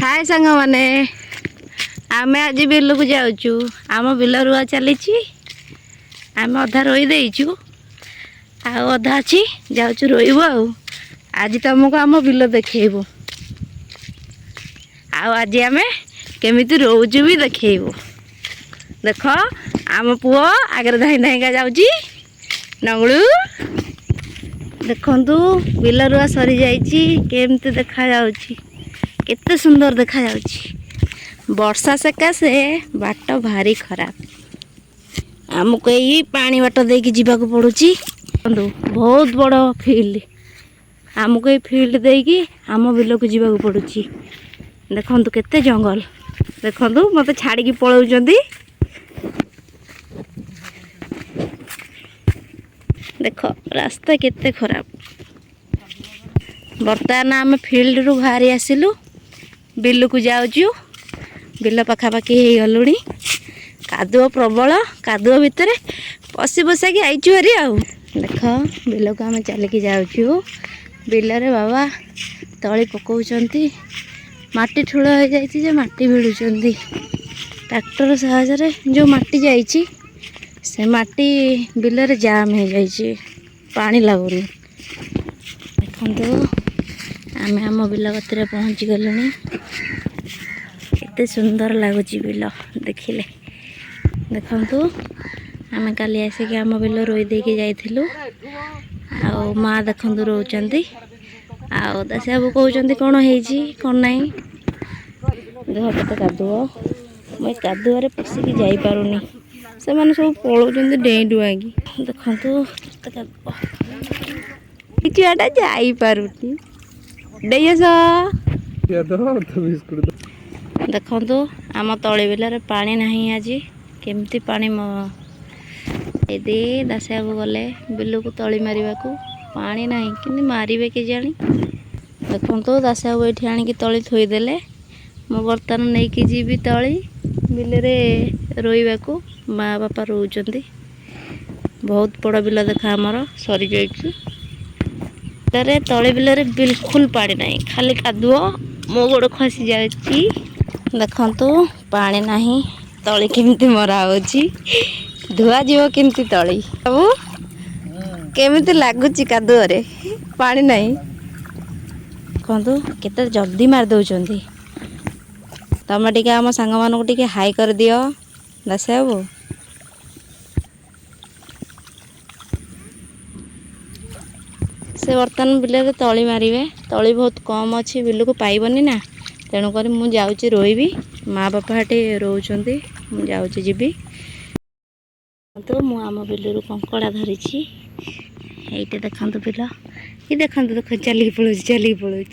हाय सांग माने आम आज बिल को जाऊँ आम बिल रुआ चली आम अधा रोई देचु आधा अच्छी जाऊँ रोइबू आज तुमको आम बिल देखु आज आम केमी रोचु भी देखु देख आम पुओ आगे धाई धाईका जाऊँगी नंगलू देखु बिल रुआ सरी जामती देखा केते सुंदर देखा वर्षा सकाशे बाट भारी खराब आमको यही पानी बाट देकी जीवाक पड़ुची बहुत बड़ फील्ड आमको ये फील्ड देकी आम बिल को जीवाक पड़ुची देखु केते जंगल देखु मत छाड़ी पलाउंट देख रास्ता केते खराब बर्तमान आम फील्ड रु बाहरी आसिलु बिल को जाऊँ बिल पखापाखि हो गलुणी कादुओ प्रबल कादुओ भितर पशि पशा कि आईचु हरी आउ देख बिल को आम चलिकी जाऊँ बिल रे बाबा तली पकाउछंती माटी ठूल हो जाए माटी भिड़ुंट ट्रैक्टर साहाय्य जो माटी जाइए से माटी बिल रे जाम हो जाइए पानी लगुनि देखो आम आम बिल कतरे पहुँची गलुनी केते सुंदर लगुच बिल देखिले देखु आम काली आसिक आम बिल रोई देके जाइलु आ माँ देखु रोचंती आउ दासी बाबू कहते कौन हो नाई देह केते कादुओ मुई कादुआरे पशिकी जापारुनी से मैंने सब पलाउं डेई डुआकी देखु केते कादुओ छुआटा जापारुनी डेस देखु आम तली बिल पानी नहीं आज केमती पानी यदि दासी बाबू गले बिल को तली मारे पानी नहीं कि मारे कि जानी देखु दासी बाबू ये आणिकी तली थोईदेले मो बर्तमान नहीं कि जीवी तली बिल रे रोइबा को माँ बापा रोचंती बहुत बड़ बिल देखा आमर सरी जाइए तली बिल रे बिल्कुल पानी नहीं खाली कादुओ मो गोड़ खसी जाती देखु पानी नहीं तली केमती मरा होची धुआ जीव केमती तली बाबू केमती लगुच कादुअरे पानी नहीं देखु केते जल्दी मार दौरान तमें टे आम सांग मानक टे हाई कर दियो दासी बाबू से बर्तमान बिल तली मारे तली बहुत कम अच्छी बिल को पाइबनी ना तेणुक मुझे जाऊँगी रोइबी माँ बापा हाटे रोचंती मुझे जाऊँगी जीवी तो मु आम बिल रु कंकड़ा धरी ये देखु बिल ये देखु देख चलिकी पलाऊँ